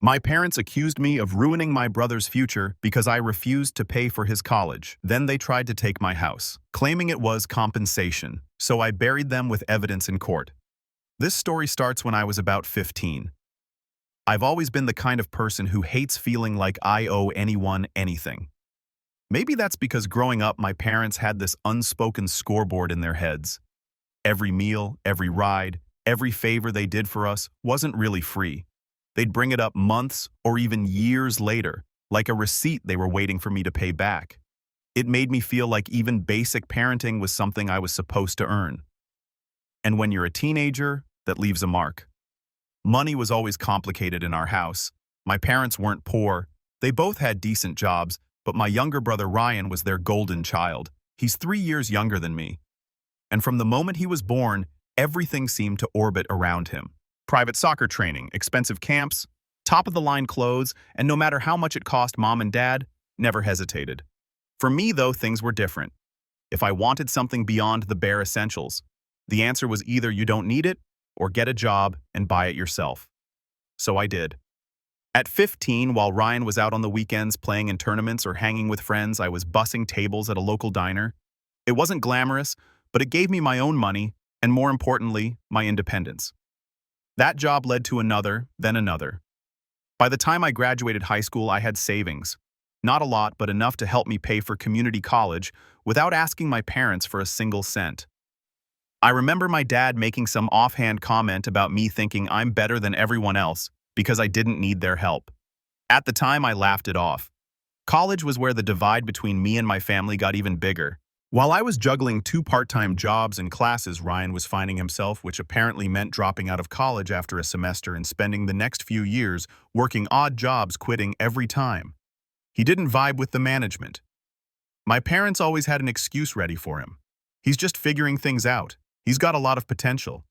My parents accused me of ruining my brother's future because I refused to pay for his college. Then they tried to take my house, claiming it was compensation, so I buried them with evidence in court. This story starts when I was about 15. I've always been the kind of person who hates feeling like I owe anyone anything. Maybe that's because growing up my parents had this unspoken scoreboard in their heads. Every meal, every ride, every favor they did for us wasn't really free. They'd bring it up months or even years later, like a receipt they were waiting for me to pay back. It made me feel like even basic parenting was something I was supposed to earn. And when you're a teenager, that leaves a mark. Money was always complicated in our house. My parents weren't poor. They both had decent jobs, but my younger brother Ryan was their golden child. He's 3 years younger than me. And from the moment he was born, everything seemed to orbit around him. Private soccer training, expensive camps, top-of-the-line clothes, and no matter how much it cost mom and dad, never hesitated. For me, though, things were different. If I wanted something beyond the bare essentials, the answer was either you don't need it or get a job and buy it yourself. So I did. At 15, while Ryan was out on the weekends playing in tournaments or hanging with friends, I was bussing tables at a local diner. It wasn't glamorous, but it gave me my own money and, more importantly, my independence. That job led to another, then another. By the time I graduated high school, I had savings. Not a lot, but enough to help me pay for community college without asking my parents for a single cent. I remember my dad making some offhand comment about me thinking I'm better than everyone else because I didn't need their help. At the time, I laughed it off. College was where the divide between me and my family got even bigger. While I was juggling 2 part-time jobs and classes, Ryan was finding himself, which apparently meant dropping out of college after a semester and spending the next few years working odd jobs, quitting every time. He didn't vibe with the management. My parents always had an excuse ready for him. He's just figuring things out. He's got a lot of potential.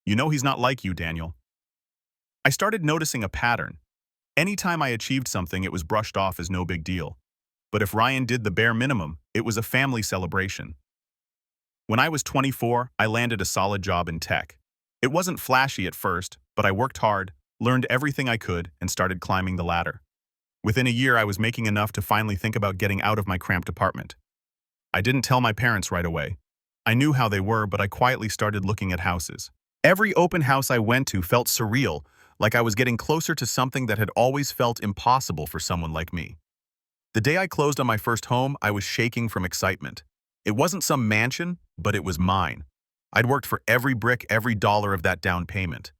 You know he's not like you, Daniel. I started noticing a pattern. Anytime I achieved something, it was brushed off as no big deal. But if Ryan did the bare minimum, it was a family celebration. When I was 24, I landed a solid job in tech. It wasn't flashy at first, but I worked hard, learned everything I could, and started climbing the ladder. Within a year, I was making enough to finally think about getting out of my cramped apartment. I didn't tell my parents right away. I knew how they were, but I quietly started looking at houses. Every open house I went to felt surreal, like I was getting closer to something that had always felt impossible for someone like me. The day I closed on my first home, I was shaking from excitement. It wasn't some mansion, but it was mine. I'd worked for every brick, every dollar of that down payment.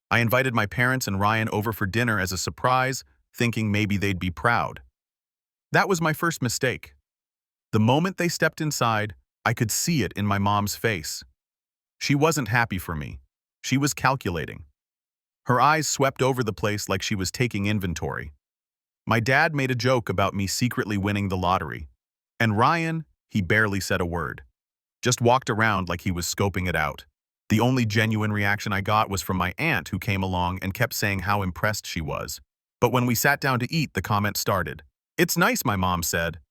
I invited my parents and Ryan over for dinner as a surprise, thinking maybe they'd be proud. That was my first mistake. The moment they stepped inside, I could see it in my mom's face. She wasn't happy for me. She was calculating. Her eyes swept over the place like she was taking inventory. My dad made a joke about me secretly winning the lottery. And Ryan, he barely said a word. Just walked around like he was scoping it out. The only genuine reaction I got was from my aunt, who came along and kept saying how impressed she was. But when we sat down to eat, the comment started. "It's nice," my mom said.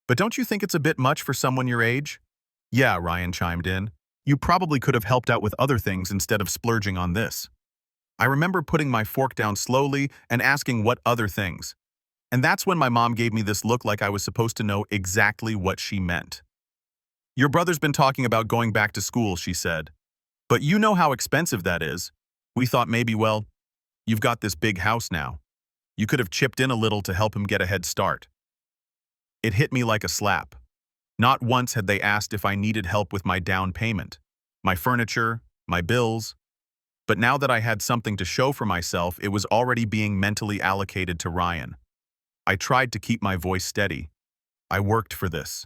"But don't you think it's a bit much for someone your age?" "Yeah," Ryan chimed in. "You probably could have helped out with other things instead of splurging on this." I remember putting my fork down slowly and asking what other things. And that's when my mom gave me this look like I was supposed to know exactly what she meant. "Your brother's been talking about going back to school," she said. "But you know how expensive that is. We thought maybe, well, you've got this big house now. You could have chipped in a little to help him get a head start." It hit me like a slap. Not once had they asked if I needed help with my down payment, my furniture, my bills. But now that I had something to show for myself, it was already being mentally allocated to Ryan. I tried to keep my voice steady. "I worked for this.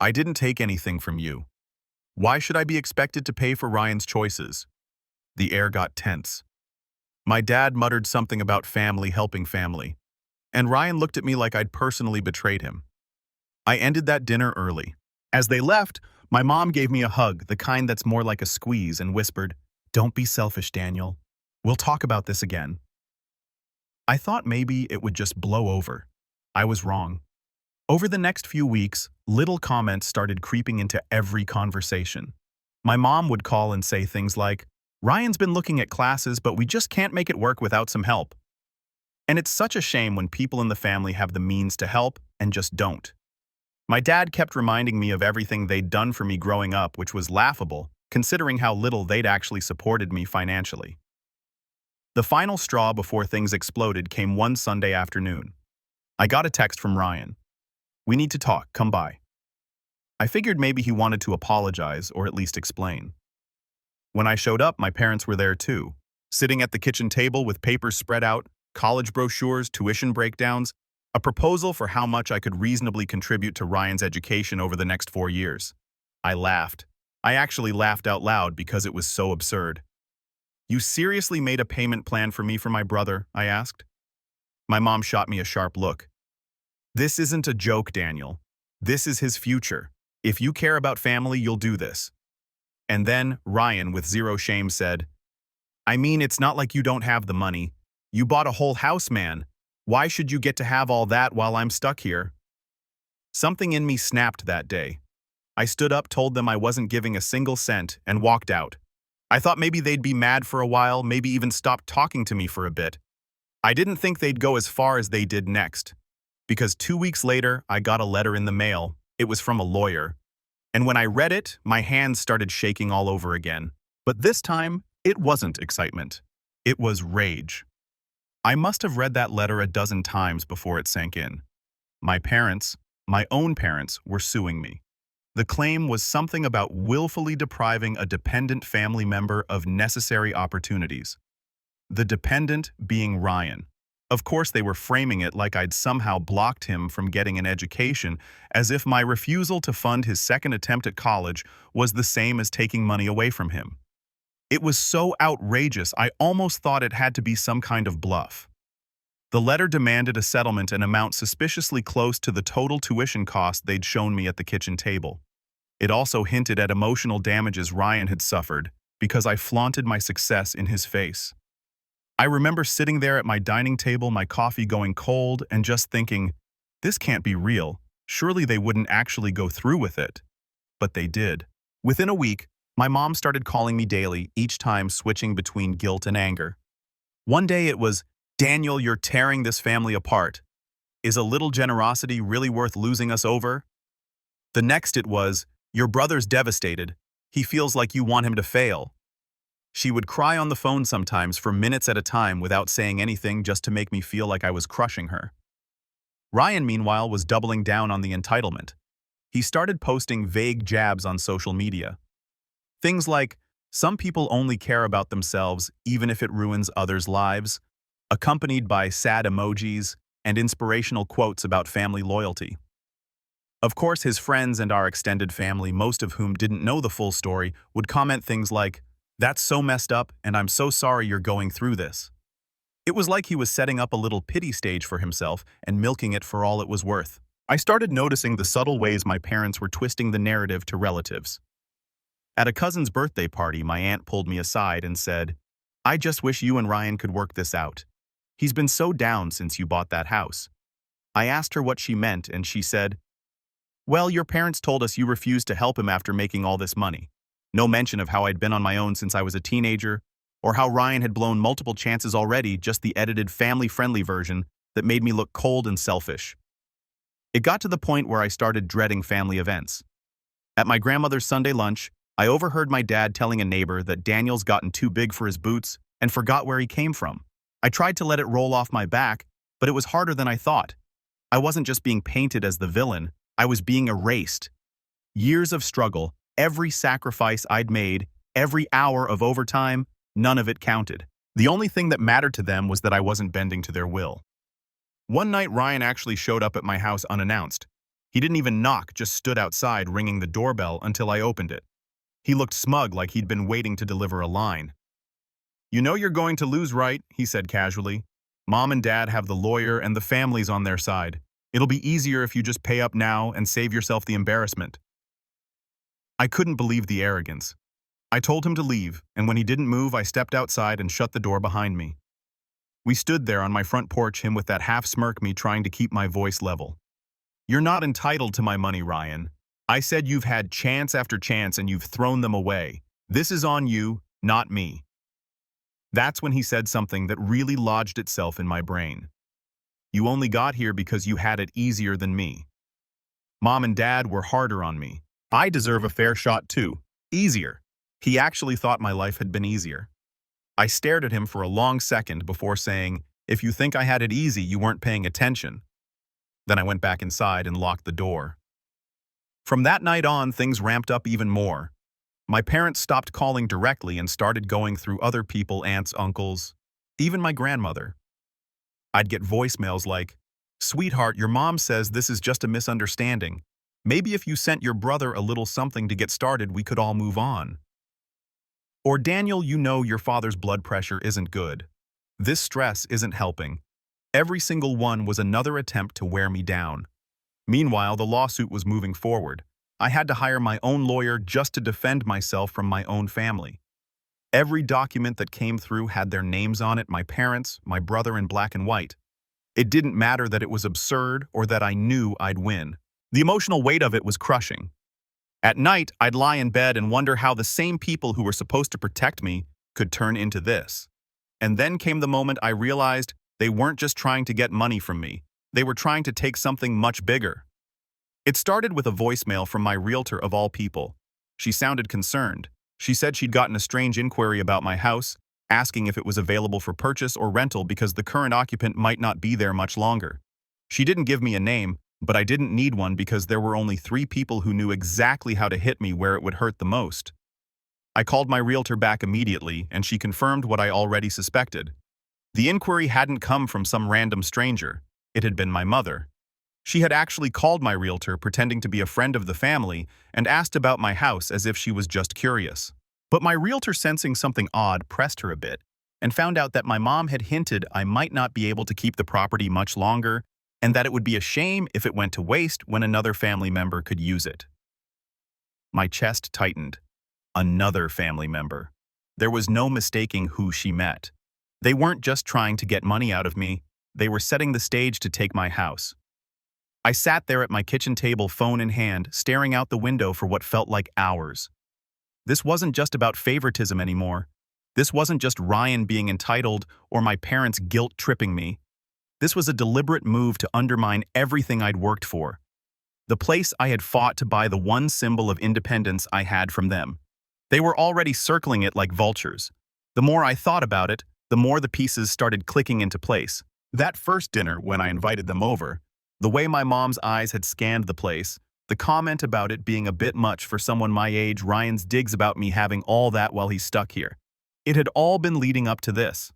I didn't take anything from you. Why should I be expected to pay for Ryan's choices?" The air got tense. My dad muttered something about family helping family, and Ryan looked at me like I'd personally betrayed him. I ended that dinner early. As they left, my mom gave me a hug, the kind that's more like a squeeze, and whispered, "Don't be selfish, Daniel. We'll talk about this again." I thought maybe it would just blow over. I was wrong. Over the next few weeks, little comments started creeping into every conversation. My mom would call and say things like, "Ryan's been looking at classes, but we just can't make it work without some help." And it's such a shame when people in the family have the means to help and just don't. My dad kept reminding me of everything they'd done for me growing up, which was laughable, considering how little they'd actually supported me financially. The final straw before things exploded came one Sunday afternoon. I got a text from Ryan. "We need to talk, come by." I figured maybe he wanted to apologize or at least explain. When I showed up, my parents were there too, sitting at the kitchen table with papers spread out, college brochures, tuition breakdowns, a proposal for how much I could reasonably contribute to Ryan's education over the next 4 years. I laughed. I actually laughed out loud because it was so absurd. "You seriously made a payment plan for me for my brother?" I asked. My mom shot me a sharp look. "This isn't a joke, Daniel. This is his future. If you care about family, you'll do this." And then Ryan, with zero shame, said, "I mean, it's not like you don't have the money. You bought a whole house, man. Why should you get to have all that while I'm stuck here?" Something in me snapped that day. I stood up, told them I wasn't giving a single cent, and walked out. I thought maybe they'd be mad for a while, maybe even stop talking to me for a bit. I didn't think they'd go as far as they did next. Because 2 weeks later, I got a letter in the mail. It was from a lawyer. And when I read it, my hands started shaking all over again. But this time, it wasn't excitement. It was rage. I must have read that letter a dozen times before it sank in. My parents, my own parents, were suing me. The claim was something about willfully depriving a dependent family member of necessary opportunities. The dependent being Ryan. Of course, they were framing it like I'd somehow blocked him from getting an education, as if my refusal to fund his second attempt at college was the same as taking money away from him. It was so outrageous, I almost thought it had to be some kind of bluff. The letter demanded a settlement an amount suspiciously close to the total tuition cost they'd shown me at the kitchen table. It also hinted at emotional damages Ryan had suffered because I flaunted my success in his face. I remember sitting there at my dining table, my coffee going cold, and just thinking, this can't be real. Surely they wouldn't actually go through with it. But they did. Within a week, my mom started calling me daily, each time switching between guilt and anger. One day it was, "Daniel, you're tearing this family apart. Is a little generosity really worth losing us over?" The next it was, "Your brother's devastated. He feels like you want him to fail." She would cry on the phone sometimes for minutes at a time without saying anything, just to make me feel like I was crushing her. Ryan, meanwhile, was doubling down on the entitlement. He started posting vague jabs on social media. Things like, "Some people only care about themselves even if it ruins others' lives," accompanied by sad emojis and inspirational quotes about family loyalty. Of course, his friends and our extended family, most of whom didn't know the full story, would comment things like, "That's so messed up, and I'm so sorry you're going through this." It was like he was setting up a little pity stage for himself and milking it for all it was worth. I started noticing the subtle ways my parents were twisting the narrative to relatives. At a cousin's birthday party, my aunt pulled me aside and said, "I just wish you and Ryan could work this out. He's been so down since you bought that house." I asked her what she meant, and she said, "Well, your parents told us you refused to help him after making all this money." No mention of how I'd been on my own since I was a teenager, or how Ryan had blown multiple chances already, just the edited family-friendly version that made me look cold and selfish. It got to the point where I started dreading family events. At my grandmother's Sunday lunch, I overheard my dad telling a neighbor that Daniel's gotten too big for his boots and forgot where he came from. I tried to let it roll off my back, but it was harder than I thought. I wasn't just being painted as the villain, I was being erased. Years of struggle, every sacrifice I'd made, every hour of overtime, none of it counted. The only thing that mattered to them was that I wasn't bending to their will. One night, Ryan actually showed up at my house unannounced. He didn't even knock, just stood outside ringing the doorbell until I opened it. He looked smug, like he'd been waiting to deliver a line. "You know you're going to lose, right?" he said casually. "Mom and Dad have the lawyer and the families on their side. It'll be easier if you just pay up now and save yourself the embarrassment." I couldn't believe the arrogance. I told him to leave, and when he didn't move, I stepped outside and shut the door behind me. We stood there on my front porch, him with that half-smirk, me trying to keep my voice level. "You're not entitled to my money, Ryan. I said you've had chance after chance and you've thrown them away. This is on you, not me." That's when he said something that really lodged itself in my brain. You only got here because you had it easier than me. Mom and Dad were harder on me. I deserve a fair shot too. Easier. He actually thought my life had been easier. I stared at him for a long second before saying, "If you think I had it easy, you weren't paying attention." Then I went back inside and locked the door. From that night on, things ramped up even more. My parents stopped calling directly and started going through other people, aunts, uncles, even my grandmother. I'd get voicemails like, "Sweetheart, your mom says this is just a misunderstanding. Maybe if you sent your brother a little something to get started, we could all move on." Or, "Daniel, you know your father's blood pressure isn't good. This stress isn't helping." Every single one was another attempt to wear me down. Meanwhile, the lawsuit was moving forward. I had to hire my own lawyer just to defend myself from my own family. Every document that came through had their names on it, my parents, my brother, in black and white. It didn't matter that it was absurd or that I knew I'd win. The emotional weight of it was crushing. At night, I'd lie in bed and wonder how the same people who were supposed to protect me could turn into this. And then came the moment I realized they weren't just trying to get money from me. They were trying to take something much bigger. It started with a voicemail from my realtor of all people. She sounded concerned. She said she'd gotten a strange inquiry about my house, asking if it was available for purchase or rental because the current occupant might not be there much longer. She didn't give me a name, but I didn't need one because there were only 3 people who knew exactly how to hit me where it would hurt the most. I called my realtor back immediately, and she confirmed what I already suspected. The inquiry hadn't come from some random stranger. It had been my mother. She had actually called my realtor pretending to be a friend of the family and asked about my house as if she was just curious. But my realtor, sensing something odd, pressed her a bit and found out that my mom had hinted I might not be able to keep the property much longer and that it would be a shame if it went to waste when another family member could use it. My chest tightened. Another family member. There was no mistaking who she met. They weren't just trying to get money out of me. They were setting the stage to take my house. I sat there at my kitchen table, phone in hand, staring out the window for what felt like hours. This wasn't just about favoritism anymore. This wasn't just Ryan being entitled or my parents guilt-tripping me. This was a deliberate move to undermine everything I'd worked for. The place I had fought to buy the one symbol of independence I had from them. They were already circling it like vultures. The more I thought about it, the more the pieces started clicking into place. That first dinner, when I invited them over, the way my mom's eyes had scanned the place, the comment about it being a bit much for someone my age, Ryan's digs about me having all that while he's stuck here. It had all been leading up to this.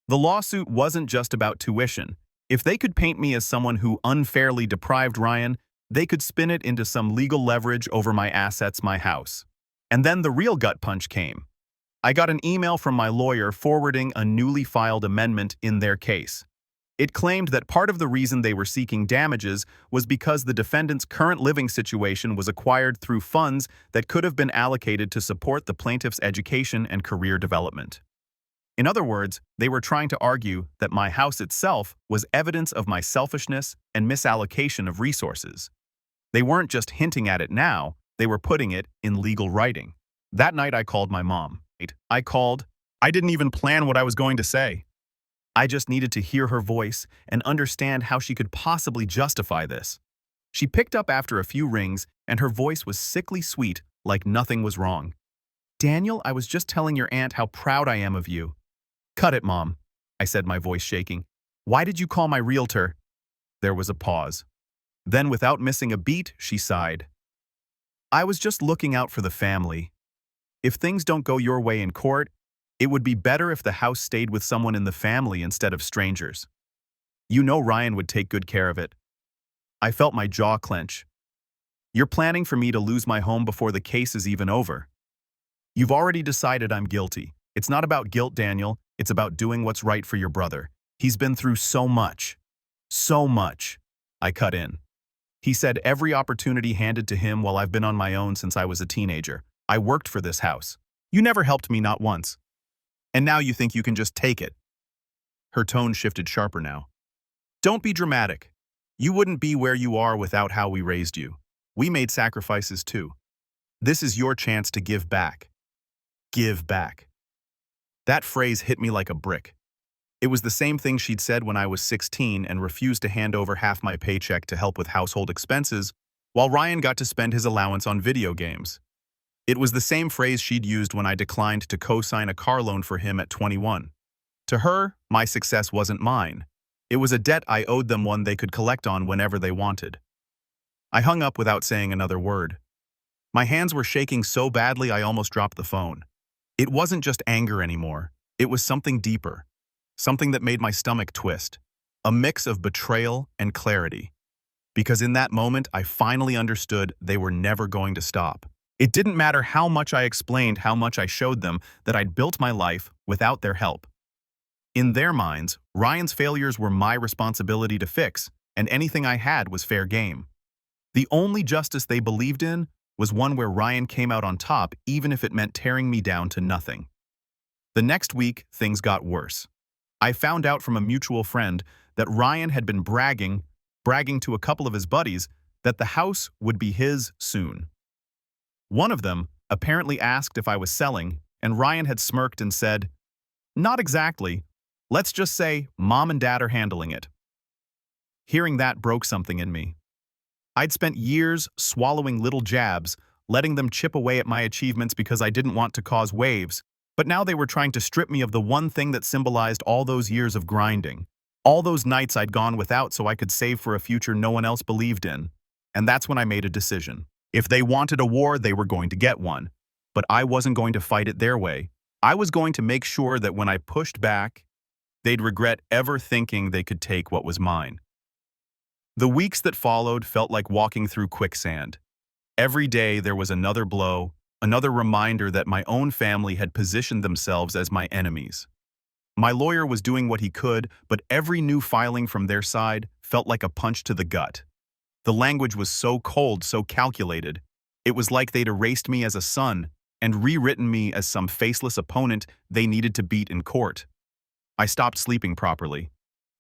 The lawsuit wasn't just about tuition. If they could paint me as someone who unfairly deprived Ryan, they could spin it into some legal leverage over my assets, my house. And then the real gut punch came. I got an email from my lawyer forwarding a newly filed amendment in their case. It claimed that part of the reason they were seeking damages was because the defendant's current living situation was acquired through funds that could have been allocated to support the plaintiff's education and career development. In other words, they were trying to argue that my house itself was evidence of my selfishness and misallocation of resources. They weren't just hinting at it now, they were putting it in legal writing. That night I called my mom. I didn't even plan what I was going to say. I just needed to hear her voice and understand how she could possibly justify this. She picked up after a few rings, and her voice was sickly sweet, like nothing was wrong. "Daniel, I was just telling your aunt how proud I am of you." "Cut it, Mom," I said, my voice shaking. "Why did you call my realtor?" There was a pause. Then, without missing a beat, she sighed. "I was just looking out for the family. If things don't go your way in court, it would be better if the house stayed with someone in the family instead of strangers. You know Ryan would take good care of it." I felt my jaw clench. "You're planning for me to lose my home before the case is even over. You've already decided I'm guilty. It's not about guilt, Daniel. It's about doing what's right for your brother. He's been through so much. So much." I cut in. "He said every opportunity handed to him while I've been on my own since I was a teenager. I worked for this house. You never helped me, not once. And now you think you can just take it." Her tone shifted sharper now. "Don't be dramatic. You wouldn't be where you are without how we raised you. We made sacrifices too. This is your chance to give back. Give back." That phrase hit me like a brick. It was the same thing she'd said when I was 16 and refused to hand over half my paycheck to help with household expenses, while Ryan got to spend his allowance on video games. It was the same phrase she'd used when I declined to co-sign a car loan for him at 21. To her, my success wasn't mine. It was a debt I owed them, one they could collect on whenever they wanted. I hung up without saying another word. My hands were shaking so badly I almost dropped the phone. It wasn't just anger anymore. It was something deeper. Something that made my stomach twist. A mix of betrayal and clarity. Because in that moment, I finally understood they were never going to stop. It didn't matter how much I explained, how much I showed them that I'd built my life without their help. In their minds, Ryan's failures were my responsibility to fix, and anything I had was fair game. The only justice they believed in was one where Ryan came out on top, even if it meant tearing me down to nothing. The next week, things got worse. I found out from a mutual friend that Ryan had been bragging to a couple of his buddies that the house would be his soon. One of them apparently asked if I was selling, and Ryan had smirked and said, "Not exactly. Let's just say Mom and Dad are handling it." Hearing that broke something in me. I'd spent years swallowing little jabs, letting them chip away at my achievements because I didn't want to cause waves, but now they were trying to strip me of the one thing that symbolized all those years of grinding. All those nights I'd gone without so I could save for a future no one else believed in. And that's when I made a decision. If they wanted a war, they were going to get one. But I wasn't going to fight it their way. I was going to make sure that when I pushed back, they'd regret ever thinking they could take what was mine. The weeks that followed felt like walking through quicksand. Every day there was another blow, another reminder that my own family had positioned themselves as my enemies. My lawyer was doing what he could, but every new filing from their side felt like a punch to the gut. The language was so cold, so calculated. It was like they'd erased me as a son and rewritten me as some faceless opponent they needed to beat in court. I stopped sleeping properly.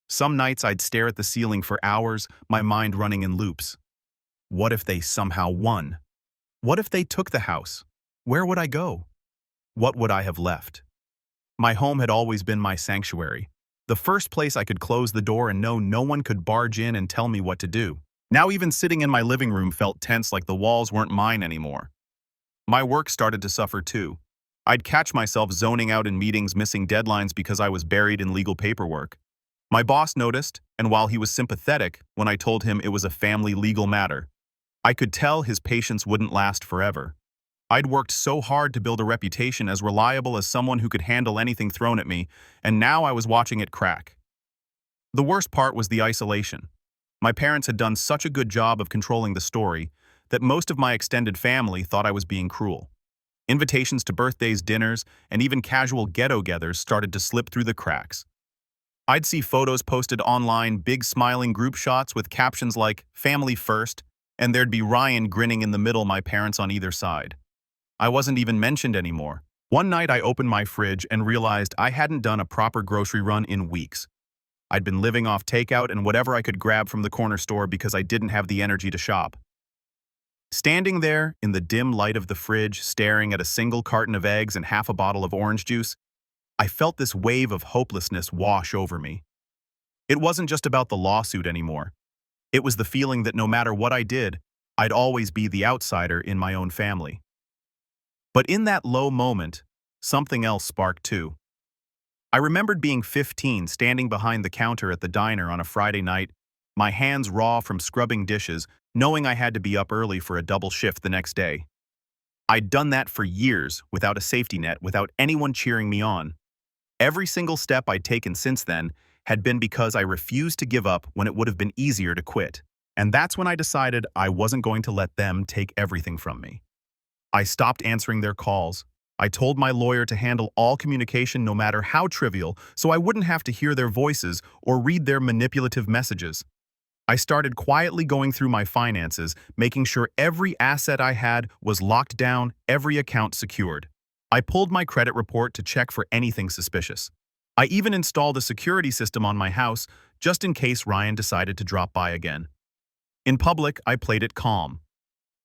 Some nights I'd stare at the ceiling for hours, my mind running in loops. What if they somehow won? What if they took the house? Where would I go? What would I have left? My home had always been my sanctuary. The first place I could close the door and know no one could barge in and tell me what to do. Now even sitting in my living room felt tense, like the walls weren't mine anymore. My work started to suffer too. I'd catch myself zoning out in meetings, missing deadlines because I was buried in legal paperwork. My boss noticed, and while he was sympathetic when I told him it was a family legal matter, I could tell his patience wouldn't last forever. I'd worked so hard to build a reputation as reliable as someone who could handle anything thrown at me, and now I was watching it crack. The worst part was the isolation. My parents had done such a good job of controlling the story that most of my extended family thought I was being cruel. Invitations to birthdays, dinners, and even casual get-togethers started to slip through the cracks. I'd see photos posted online, big smiling group shots with captions like "Family First," and there'd be Ryan grinning in the middle, my parents on either side. I wasn't even mentioned anymore. One night I opened my fridge and realized I hadn't done a proper grocery run in weeks. I'd been living off takeout and whatever I could grab from the corner store because I didn't have the energy to shop. Standing there in the dim light of the fridge, staring at a single carton of eggs and half a bottle of orange juice, I felt this wave of hopelessness wash over me. It wasn't just about the lawsuit anymore. It was the feeling that no matter what I did, I'd always be the outsider in my own family. But in that low moment, something else sparked too. I remembered being 15, standing behind the counter at the diner on a Friday night, my hands raw from scrubbing dishes, knowing I had to be up early for a double shift the next day. I'd done that for years, without a safety net, without anyone cheering me on. Every single step I'd taken since then had been because I refused to give up when it would have been easier to quit. And that's when I decided I wasn't going to let them take everything from me. I stopped answering their calls. I told my lawyer to handle all communication, no matter how trivial, so I wouldn't have to hear their voices or read their manipulative messages. I started quietly going through my finances, making sure every asset I had was locked down, every account secured. I pulled my credit report to check for anything suspicious. I even installed a security system on my house, just in case Ryan decided to drop by again. In public, I played it calm.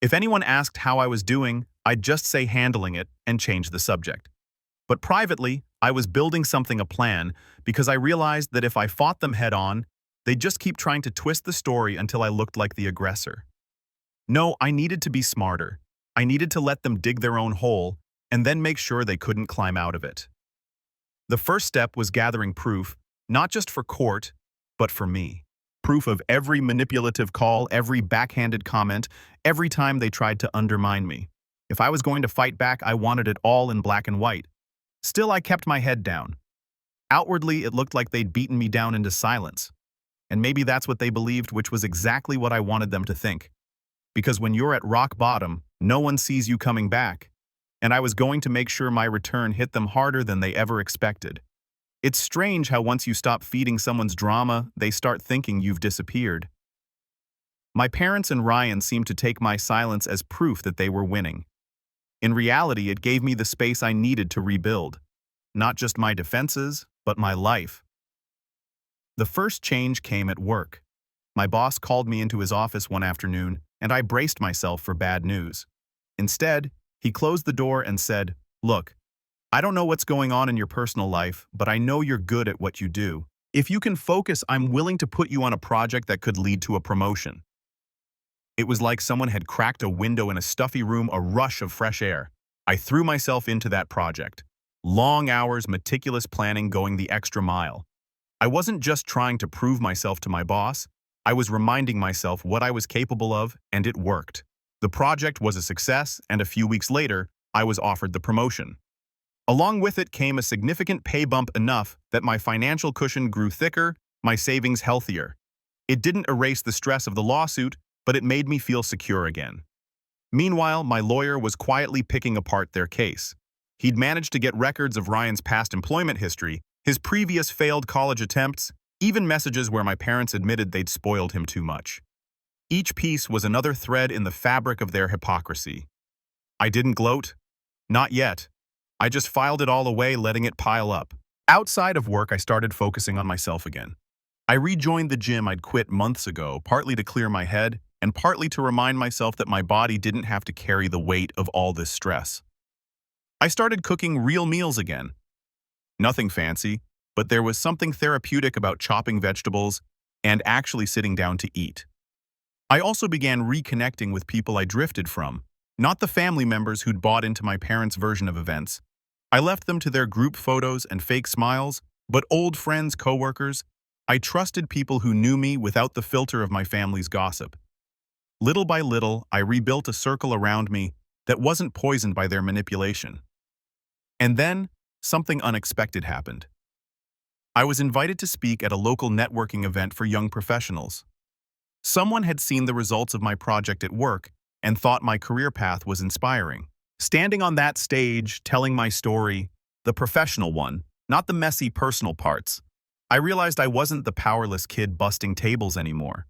If anyone asked how I was doing, I'd just say handling it and change the subject. But privately, I was building a plan because I realized that if I fought them head-on, they'd just keep trying to twist the story until I looked like the aggressor. No, I needed to be smarter. I needed to let them dig their own hole and then make sure they couldn't climb out of it. The first step was gathering proof, not just for court, but for me. Proof of every manipulative call, every backhanded comment, every time they tried to undermine me. If I was going to fight back, I wanted it all in black and white. Still, I kept my head down. Outwardly, it looked like they'd beaten me down into silence. And maybe that's what they believed, which was exactly what I wanted them to think. Because when you're at rock bottom, no one sees you coming back. And I was going to make sure my return hit them harder than they ever expected. It's strange how once you stop feeding someone's drama, they start thinking you've disappeared. My parents and Ryan seemed to take my silence as proof that they were winning. In reality, it gave me the space I needed to rebuild. Not just my defenses, but my life. The first change came at work. My boss called me into his office one afternoon, and I braced myself for bad news. Instead, he closed the door and said, "Look, I don't know what's going on in your personal life, but I know you're good at what you do. If you can focus, I'm willing to put you on a project that could lead to a promotion." It was like someone had cracked a window in a stuffy room, a rush of fresh air. I threw myself into that project. Long hours, meticulous planning, going the extra mile. I wasn't just trying to prove myself to my boss. I was reminding myself what I was capable of, and it worked. The project was a success, and a few weeks later, I was offered the promotion. Along with it came a significant pay bump, enough that my financial cushion grew thicker, my savings healthier. It didn't erase the stress of the lawsuit, but it made me feel secure again. Meanwhile, my lawyer was quietly picking apart their case. He'd managed to get records of Ryan's past employment history, his previous failed college attempts, even messages where my parents admitted they'd spoiled him too much. Each piece was another thread in the fabric of their hypocrisy. I didn't gloat. Not yet. I just filed it all away, letting it pile up. Outside of work, I started focusing on myself again. I rejoined the gym I'd quit months ago, partly to clear my head, and partly to remind myself that my body didn't have to carry the weight of all this stress. I started cooking real meals again. Nothing fancy, but there was something therapeutic about chopping vegetables and actually sitting down to eat. I also began reconnecting with people I drifted from, not the family members who'd bought into my parents' version of events. I left them to their group photos and fake smiles, but old friends, coworkers. I trusted people who knew me without the filter of my family's gossip. Little by little, I rebuilt a circle around me that wasn't poisoned by their manipulation. And then, something unexpected happened. I was invited to speak at a local networking event for young professionals. Someone had seen the results of my project at work and thought my career path was inspiring. Standing on that stage, telling my story, the professional one, not the messy personal parts, I realized I wasn't the powerless kid busting tables anymore.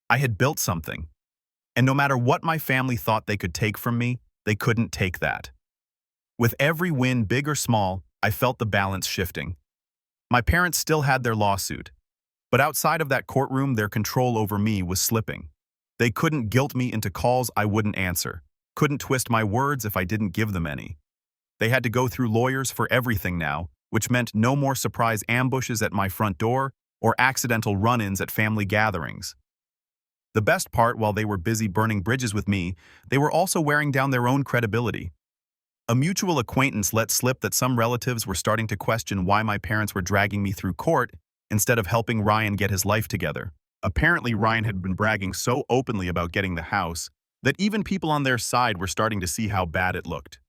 I had built something. And no matter what my family thought they could take from me, they couldn't take that. With every win, big or small, I felt the balance shifting. My parents still had their lawsuit, but outside of that courtroom, their control over me was slipping. They couldn't guilt me into calls I wouldn't answer, couldn't twist my words if I didn't give them any. They had to go through lawyers for everything now, which meant no more surprise ambushes at my front door or accidental run-ins at family gatherings. The best part, while they were busy burning bridges with me, they were also wearing down their own credibility. A mutual acquaintance let slip that some relatives were starting to question why my parents were dragging me through court instead of helping Ryan get his life together. Apparently, Ryan had been bragging so openly about getting the house that even people on their side were starting to see how bad it looked.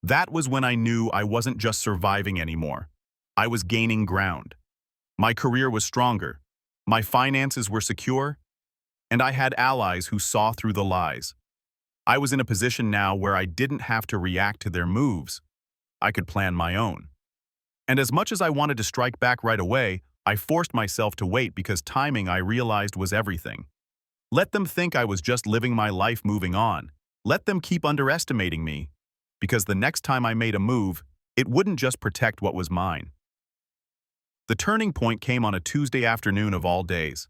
That was when I knew I wasn't just surviving anymore. I was gaining ground. My career was stronger. My finances were secure. And I had allies who saw through the lies. I was in a position now where I didn't have to react to their moves. I could plan my own. And as much as I wanted to strike back right away, I forced myself to wait because timing, I realized, was everything. Let them think I was just living my life moving on. Let them keep underestimating me. Because the next time I made a move, it wouldn't just protect what was mine. The turning point came on a Tuesday afternoon of all days.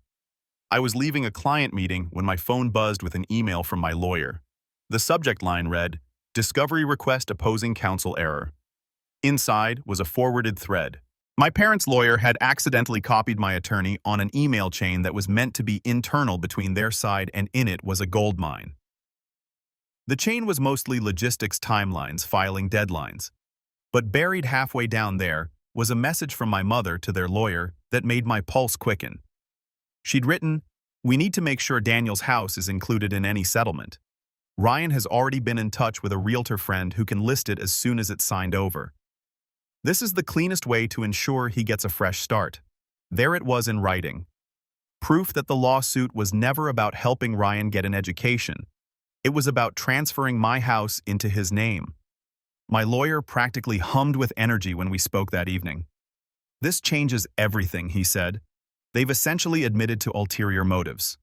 I was leaving a client meeting when my phone buzzed with an email from my lawyer. The subject line read, "Discovery request opposing counsel error." Inside was a forwarded thread. My parents' lawyer had accidentally copied my attorney on an email chain that was meant to be internal between their side, and in it was a gold mine. The chain was mostly logistics timelines, filing deadlines. But buried halfway down there was a message from my mother to their lawyer that made my pulse quicken. She'd written, "We need to make sure Daniel's house is included in any settlement. Ryan has already been in touch with a realtor friend who can list it as soon as it's signed over. This is the cleanest way to ensure he gets a fresh start." There it was in writing. Proof that the lawsuit was never about helping Ryan get an education. It was about transferring my house into his name. My lawyer practically hummed with energy when we spoke that evening. "This changes everything," he said. "They've essentially admitted to ulterior motives.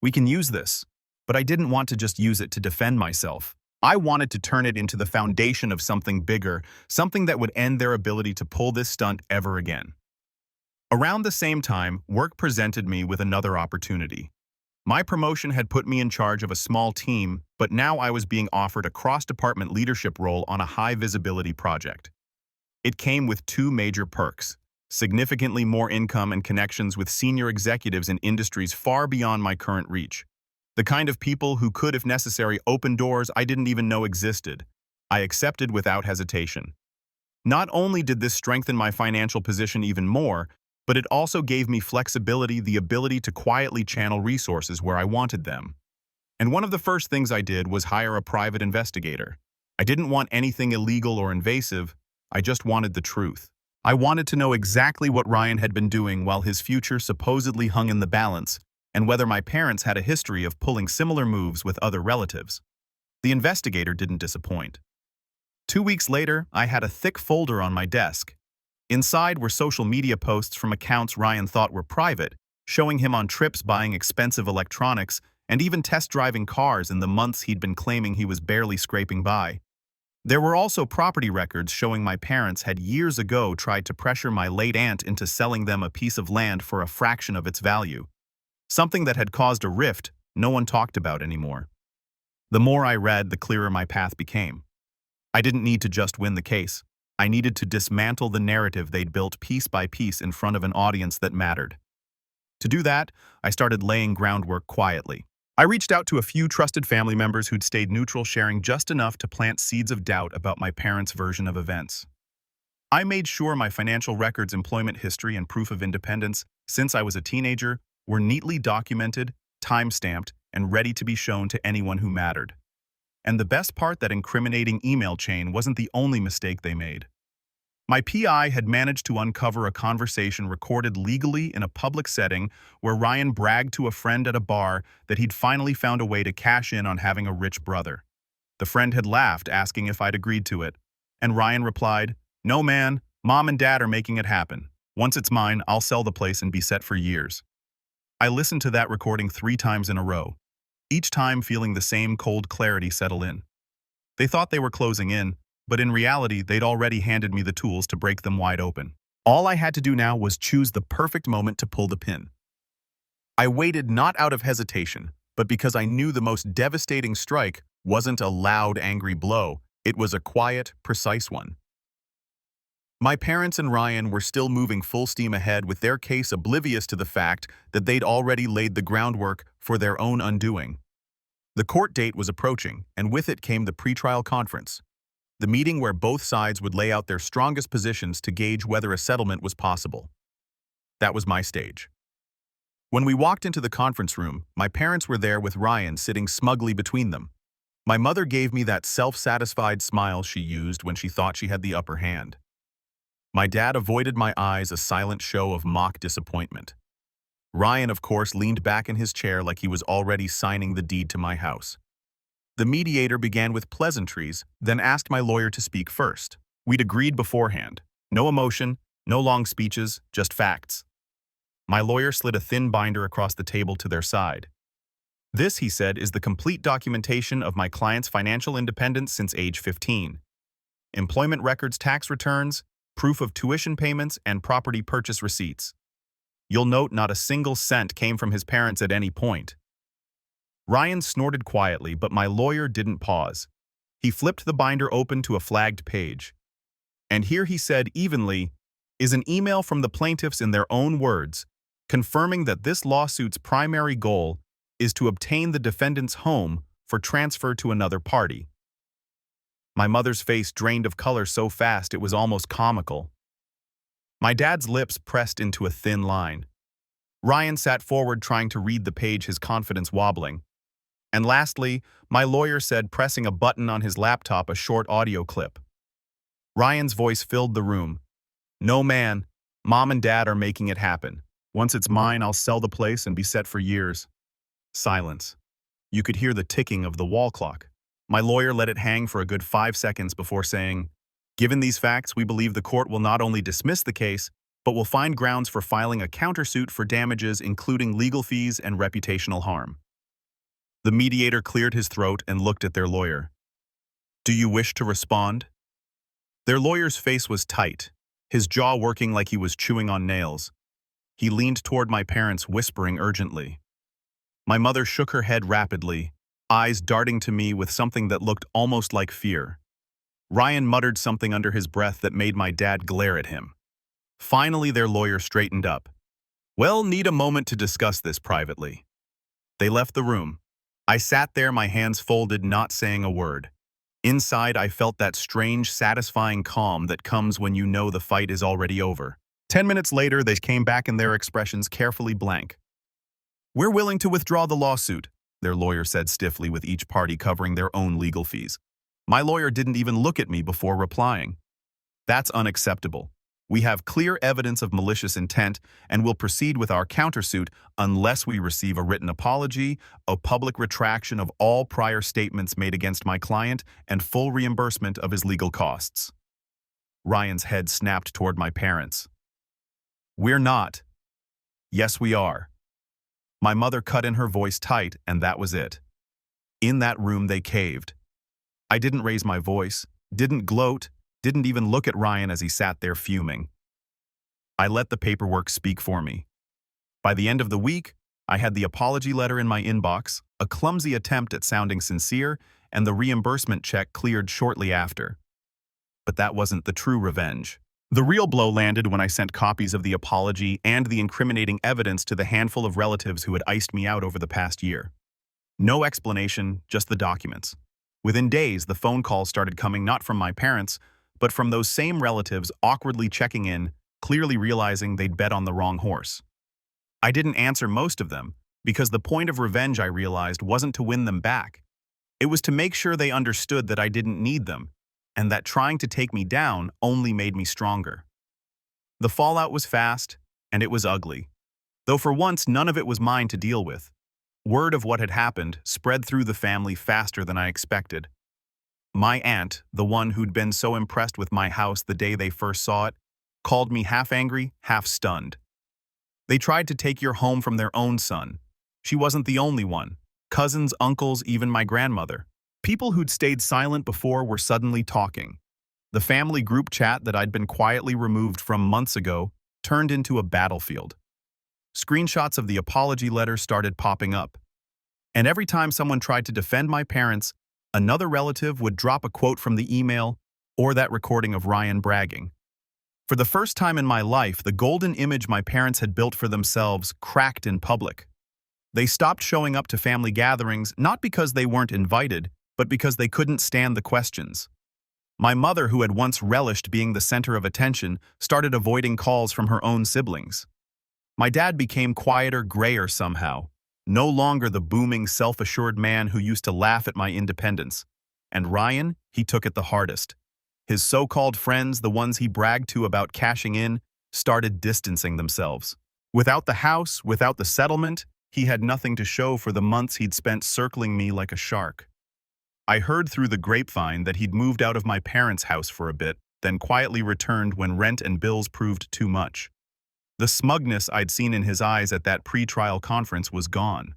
We can use this." But I didn't want to just use it to defend myself. I wanted to turn it into the foundation of something bigger, something that would end their ability to pull this stunt ever again. Around the same time, work presented me with another opportunity. My promotion had put me in charge of a small team, but now I was being offered a cross-department leadership role on a high-visibility project. It came with two major perks: significantly more income and connections with senior executives in industries far beyond my current reach. The kind of people who could, if necessary, open doors I didn't even know existed. I accepted without hesitation. Not only did this strengthen my financial position even more, but it also gave me flexibility, the ability to quietly channel resources where I wanted them. And one of the first things I did was hire a private investigator. I didn't want anything illegal or invasive, I just wanted the truth. I wanted to know exactly what Ryan had been doing while his future supposedly hung in the balance, and whether my parents had a history of pulling similar moves with other relatives. The investigator didn't disappoint. 2 weeks later, I had a thick folder on my desk. Inside were social media posts from accounts Ryan thought were private, showing him on trips buying expensive electronics and even test-driving cars in the months he'd been claiming he was barely scraping by. There were also property records showing my parents had years ago tried to pressure my late aunt into selling them a piece of land for a fraction of its value. Something that had caused a rift no one talked about anymore. The more I read, the clearer my path became. I didn't need to just win the case. I needed to dismantle the narrative they'd built piece by piece in front of an audience that mattered. To do that, I started laying groundwork quietly. I reached out to a few trusted family members who'd stayed neutral, sharing just enough to plant seeds of doubt about my parents' version of events. I made sure my financial records, employment history, and proof of independence since I was a teenager were neatly documented, time-stamped, and ready to be shown to anyone who mattered. And the best part, that incriminating email chain wasn't the only mistake they made. My PI had managed to uncover a conversation recorded legally in a public setting where Ryan bragged to a friend at a bar that he'd finally found a way to cash in on having a rich brother. The friend had laughed, asking if I'd agreed to it, and Ryan replied, "No man, Mom and Dad are making it happen. Once it's mine, I'll sell the place and be set for years." I listened to that recording 3 times in a row, each time feeling the same cold clarity settle in. They thought they were closing in, but in reality, they'd already handed me the tools to break them wide open. All I had to do now was choose the perfect moment to pull the pin. I waited not out of hesitation, but because I knew the most devastating strike wasn't a loud, angry blow, it was a quiet, precise one. My parents and Ryan were still moving full steam ahead with their case, oblivious to the fact that they'd already laid the groundwork for their own undoing. The court date was approaching, and with it came the pretrial conference, the meeting where both sides would lay out their strongest positions to gauge whether a settlement was possible. That was my stage. When we walked into the conference room, my parents were there with Ryan sitting smugly between them. My mother gave me that self-satisfied smile she used when she thought she had the upper hand. My dad avoided my eyes, a silent show of mock disappointment. Ryan, of course, leaned back in his chair like he was already signing the deed to my house. The mediator began with pleasantries, then asked my lawyer to speak first. We'd agreed beforehand. No emotion, no long speeches, just facts. My lawyer slid a thin binder across the table to their side. "This," he said, "is the complete documentation of my client's financial independence since age 15. Employment records, tax returns, proof of tuition payments, and property purchase receipts. You'll note not a single cent came from his parents at any point." Ryan snorted quietly, but my lawyer didn't pause. He flipped the binder open to a flagged page. And here he said evenly, is an email from the plaintiffs in their own words, confirming that this lawsuit's primary goal is to obtain the defendant's home for transfer to another party. My mother's face drained of color so fast it was almost comical. My dad's lips pressed into a thin line. Ryan sat forward trying to read the page, his confidence wobbling. And lastly, my lawyer said, pressing a button on his laptop, a short audio clip. Ryan's voice filled the room. No, man, Mom and Dad are making it happen. Once it's mine, I'll sell the place and be set for years. Silence. You could hear the ticking of the wall clock. My lawyer let it hang for a good 5 seconds before saying, given these facts, we believe the court will not only dismiss the case, but will find grounds for filing a countersuit for damages including legal fees and reputational harm. The mediator cleared his throat and looked at their lawyer. Do you wish to respond? Their lawyer's face was tight, his jaw working like he was chewing on nails. He leaned toward my parents, whispering urgently. My mother shook her head rapidly, eyes darting to me with something that looked almost like fear. Ryan muttered something under his breath that made my dad glare at him. Finally, their lawyer straightened up. Well, need a moment to discuss this privately. They left the room. I sat there, my hands folded, not saying a word. Inside, I felt that strange, satisfying calm that comes when you know the fight is already over. 10 minutes later, they came back and their expressions carefully blank. We're willing to withdraw the lawsuit, their lawyer said stiffly, with each party covering their own legal fees. My lawyer didn't even look at me before replying. That's unacceptable. We have clear evidence of malicious intent and will proceed with our countersuit unless we receive a written apology, a public retraction of all prior statements made against my client, and full reimbursement of his legal costs. Ryan's head snapped toward my parents. We're not. Yes, we are. My mother cut in, her voice tight, and that was it. In that room, they caved. I didn't raise my voice, didn't gloat, didn't even look at Ryan as he sat there fuming. I let the paperwork speak for me. By the end of the week, I had the apology letter in my inbox, a clumsy attempt at sounding sincere, and the reimbursement check cleared shortly after. But that wasn't the true revenge. The real blow landed when I sent copies of the apology and the incriminating evidence to the handful of relatives who had iced me out over the past year. No explanation, just the documents. Within days, the phone calls started coming not from my parents, but from those same relatives awkwardly checking in, clearly realizing they'd bet on the wrong horse. I didn't answer most of them, because the point of revenge, I realized, wasn't to win them back. It was to make sure they understood that I didn't need them, and that trying to take me down only made me stronger. The fallout was fast, and it was ugly. Though for once, none of it was mine to deal with. Word of what had happened spread through the family faster than I expected. My aunt, the one who'd been so impressed with my house the day they first saw it, called me half angry, half stunned. They tried to take your home from their own son. She wasn't the only one. Cousins, uncles, even my grandmother. People who'd stayed silent before were suddenly talking. The family group chat that I'd been quietly removed from months ago turned into a battlefield. Screenshots of the apology letter started popping up. And every time someone tried to defend my parents, another relative would drop a quote from the email or that recording of Ryan bragging. For the first time in my life, the golden image my parents had built for themselves cracked in public. They stopped showing up to family gatherings not because they weren't invited, but because they couldn't stand the questions. My mother, who had once relished being the center of attention, started avoiding calls from her own siblings. My dad became quieter, grayer somehow, no longer the booming, self-assured man who used to laugh at my independence. And Ryan, he took it the hardest. His so-called friends, the ones he bragged to about cashing in, started distancing themselves. Without the house, without the settlement, he had nothing to show for the months he'd spent circling me like a shark. I heard through the grapevine that he'd moved out of my parents' house for a bit, then quietly returned when rent and bills proved too much. The smugness I'd seen in his eyes at that pre-trial conference was gone.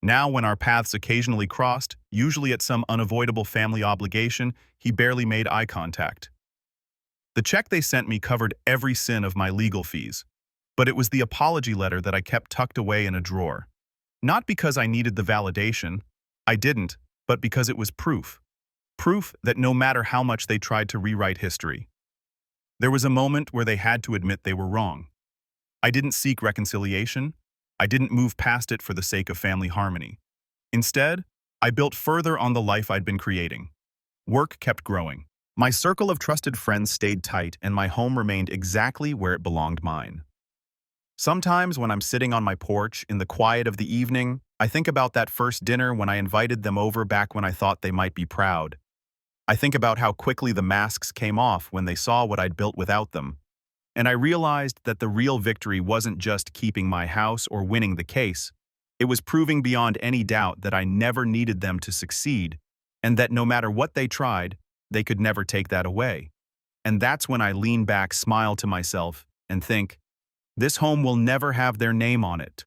Now, when our paths occasionally crossed, usually at some unavoidable family obligation, he barely made eye contact. The check they sent me covered every sin of my legal fees, but it was the apology letter that I kept tucked away in a drawer. Not because I needed the validation, I didn't, but because it was proof. Proof that no matter how much they tried to rewrite history, There was a moment where they had to admit they were wrong. I didn't seek reconciliation. I didn't move past it for the sake of family harmony. Instead, I built further on the life I'd been creating. Work kept growing. My circle of trusted friends stayed tight, and my home remained exactly where it belonged mine. Sometimes when I'm sitting on my porch in the quiet of the evening, I think about that first dinner when I invited them over back when I thought they might be proud. I think about how quickly the masks came off when they saw what I'd built without them. And I realized that the real victory wasn't just keeping my house or winning the case. It was proving beyond any doubt that I never needed them to succeed, and that no matter what they tried, they could never take that away. And that's when I lean back, smile to myself, and think, this home will never have their name on it,